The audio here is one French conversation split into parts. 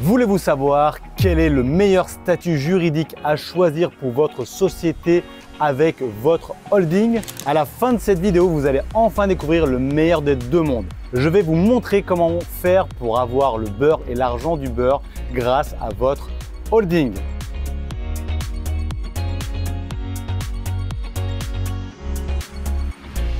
Voulez-vous savoir quel est le meilleur statut juridique à choisir pour votre société avec votre holding? À la fin de cette vidéo, vous allez enfin découvrir le meilleur des deux mondes. Je vais vous montrer comment faire pour avoir le beurre et l'argent du beurre grâce à votre holding.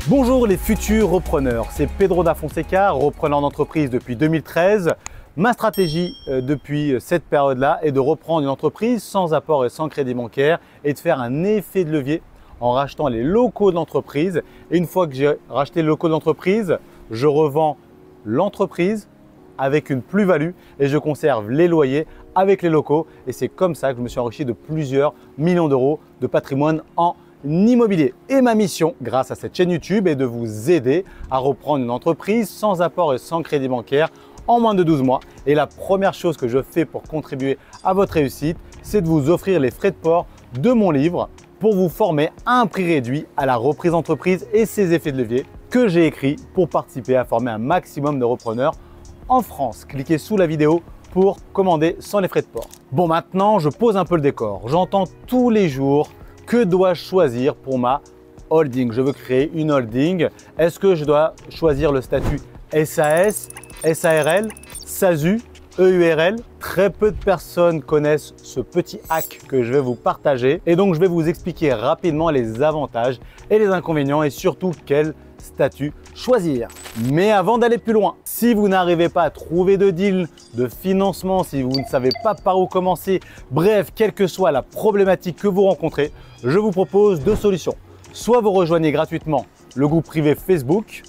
Bonjour les futurs repreneurs, c'est Pedro da Fonseca, repreneur d'entreprise depuis 2013. Ma stratégie depuis cette période-là est de reprendre une entreprise sans apport et sans crédit bancaire et de faire un effet de levier en rachetant les locaux de l'entreprise. Et une fois que j'ai racheté les locaux de l'entreprise, je revends l'entreprise avec une plus-value et je conserve les loyers avec les locaux. Et c'est comme ça que je me suis enrichi de plusieurs millions d'euros de patrimoine en immobilier. Et ma mission, grâce à cette chaîne YouTube, est de vous aider à reprendre une entreprise sans apport et sans crédit bancaire en moins de 12 mois. Et la première chose que je fais pour contribuer à votre réussite, c'est de vous offrir les frais de port de mon livre pour vous former à un prix réduit à la reprise d'entreprise et ses effets de levier que j'ai écrit pour participer à former un maximum de repreneurs en France. Cliquez sous la vidéo pour commander sans les frais de port. Bon, maintenant, je pose un peu le décor. J'entends tous les jours: que dois-je choisir pour ma holding? Je veux créer une holding. Est-ce que je dois choisir le statut SAS, SARL, SASU, EURL? Très peu de personnes connaissent ce petit hack que je vais vous partager. Et donc, je vais vous expliquer rapidement les avantages et les inconvénients et surtout quel statut choisir. Mais avant d'aller plus loin, si vous n'arrivez pas à trouver de deal, de financement, si vous ne savez pas par où commencer, bref, quelle que soit la problématique que vous rencontrez, je vous propose deux solutions. Soit vous rejoignez gratuitement le groupe privé Facebook,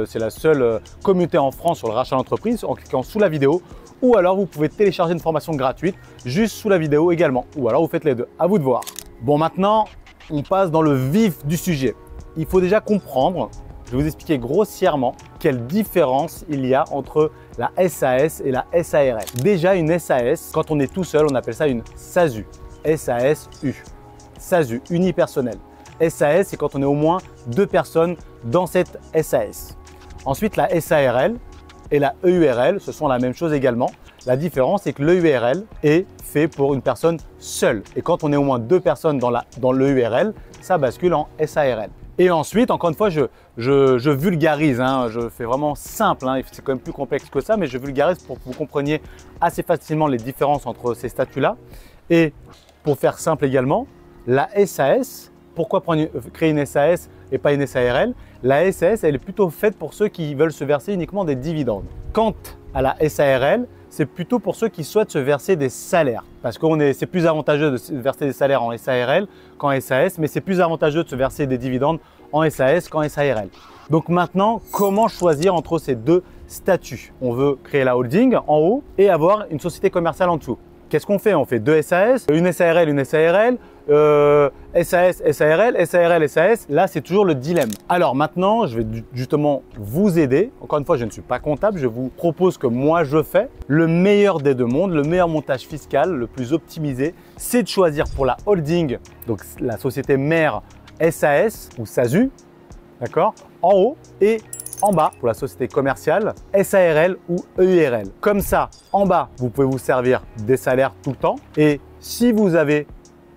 c'est la seule communauté en France sur le rachat d'entreprise en cliquant sous la vidéo, ou alors vous pouvez télécharger une formation gratuite juste sous la vidéo également, ou alors vous faites les deux, à vous de voir. Bon, maintenant, on passe dans le vif du sujet. Il faut déjà comprendre, je vais vous expliquer grossièrement quelle différence il y a entre la SAS et la SARL. Déjà, une SAS, quand on est tout seul, on appelle ça une SASU. SASU. SASU, unipersonnel. SAS, c'est quand on est au moins deux personnes dans cette SAS. Ensuite, la SARL et la EURL, ce sont la même chose également. La différence, c'est que l'EURL est fait pour une personne seule. Et quand on est au moins deux personnes dans l'EURL, ça bascule en SARL. Et ensuite, encore une fois, je vulgarise, hein, je fais vraiment simple, hein, c'est quand même plus complexe que ça, mais je vulgarise pour que vous compreniez assez facilement les différences entre ces statuts-là. Et pour faire simple également, la SAS, pourquoi créer une SAS et pas une SARL? La SAS, elle est plutôt faite pour ceux qui veulent se verser uniquement des dividendes. Quant à la SARL, c'est plutôt pour ceux qui souhaitent se verser des salaires. Parce que c'est plus avantageux de se verser des salaires en SARL qu'en SAS, mais c'est plus avantageux de se verser des dividendes en SAS qu'en SARL. Donc maintenant, comment choisir entre ces deux statuts? On veut créer la holding en haut et avoir une société commerciale en dessous. Qu'est-ce qu'on fait? On fait deux SAS, une SARL, une SARL, SAS, SARL, SARL, SAS. Là, c'est toujours le dilemme. Alors maintenant, je vais justement vous aider. Encore une fois, je ne suis pas comptable. Je vous propose que moi, je fais le meilleur des deux mondes, le meilleur montage fiscal, le plus optimisé. C'est de choisir pour la holding, donc la société mère SAS ou SASU, d'accord, en haut, et en bas pour la société commerciale SARL ou EURL. Comme ça, en bas, vous pouvez vous servir des salaires tout le temps. Et si vous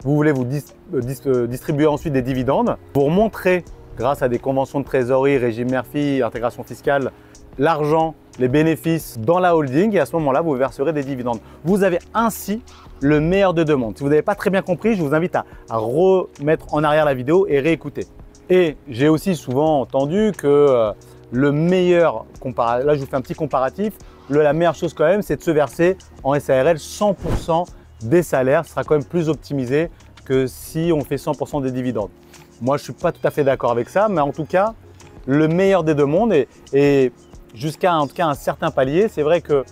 voulez vous distribuer ensuite des dividendes, pour montrer, grâce à des conventions de trésorerie, régime Murphy, intégration fiscale, l'argent, les bénéfices dans la holding, et à ce moment-là, vous verserez des dividendes. Vous avez ainsi le meilleur de deux mondes. Si vous n'avez pas très bien compris, je vous invite à remettre en arrière la vidéo et réécouter. Et j'ai aussi souvent entendu que le meilleur, là je vous fais un petit comparatif, la meilleure chose quand même, c'est de se verser en SARL 100% des salaires. Ce sera quand même plus optimisé que si on fait 100% des dividendes. Moi, je ne suis pas tout à fait d'accord avec ça, mais en tout cas, le meilleur des deux mondes et jusqu'à en tout cas un certain palier, c'est vrai que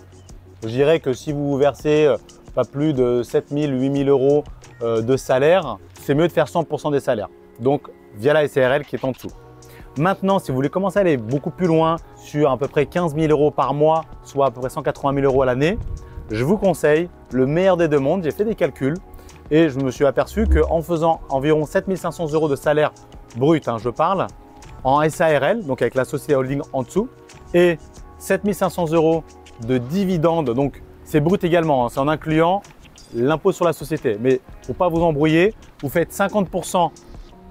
je dirais que si vous versez pas plus de 7 000, 8 000 euros de salaire, c'est mieux de faire 100% des salaires. Donc, via la SARL qui est en dessous. Maintenant, si vous voulez commencer à aller beaucoup plus loin sur à peu près 15 000 euros par mois, soit à peu près 180 000 euros à l'année, je vous conseille le meilleur des deux mondes. J'ai fait des calculs et je me suis aperçu qu'en faisant environ 7 500 euros de salaire brut, hein, je parle, en SARL, donc avec la société holding en dessous, et 7 500 euros de dividendes, donc C'est brut également, hein, c'est en incluant l'impôt sur la société. Mais pour ne pas vous embrouiller, vous faites 50%,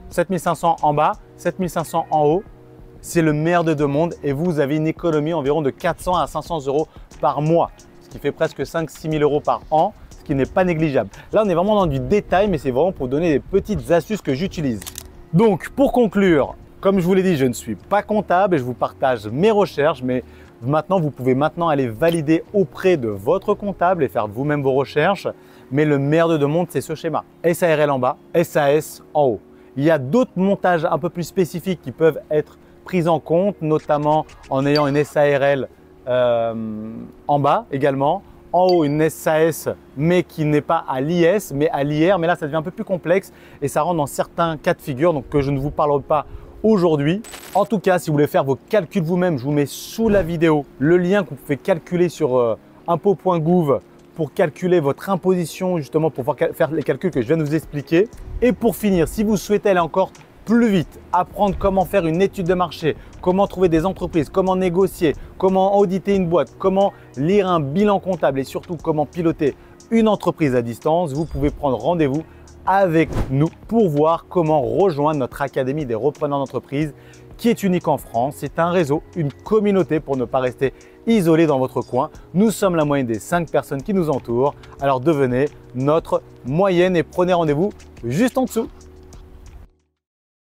7 500 en bas, 7 500 en haut. C'est le meilleur de deux mondes et vous avez une économie environ de 400 à 500 euros par mois, ce qui fait presque 5-6 000 euros par an, ce qui n'est pas négligeable. Là, on est vraiment dans du détail, mais c'est vraiment pour donner des petites astuces que j'utilise. Donc, pour conclure, comme je vous l'ai dit, je ne suis pas comptable et je vous partage mes recherches, mais maintenant, vous pouvez aller valider auprès de votre comptable et faire vous-même vos recherches. Mais le meilleur de deux mondes, c'est ce schéma. SARL en bas, SAS en haut. Il y a d'autres montages un peu plus spécifiques qui peuvent être pris en compte, notamment en ayant une SARL en bas également. En haut, une SAS, mais qui n'est pas à l'IS, mais à l'IR. Mais là, ça devient un peu plus complexe et ça rentre dans certains cas de figure, donc que je ne vous parlerai pas aujourd'hui. En tout cas, si vous voulez faire vos calculs vous-même, je vous mets sous la vidéo le lien que vous pouvez calculer sur impôt.gouv pour calculer votre imposition, justement pour pouvoir faire les calculs que je viens de vous expliquer. Et pour finir, si vous souhaitez aller encore plus vite, apprendre comment faire une étude de marché, comment trouver des entreprises, comment négocier, comment auditer une boîte, comment lire un bilan comptable et surtout comment piloter une entreprise à distance, vous pouvez prendre rendez-vous avec nous pour voir comment rejoindre notre Académie des repreneurs d'entreprise qui est unique en France. C'est un réseau, une communauté pour ne pas rester isolé dans votre coin. Nous sommes la moyenne des 5 personnes qui nous entourent. Alors devenez notre moyenne et prenez rendez-vous juste en dessous.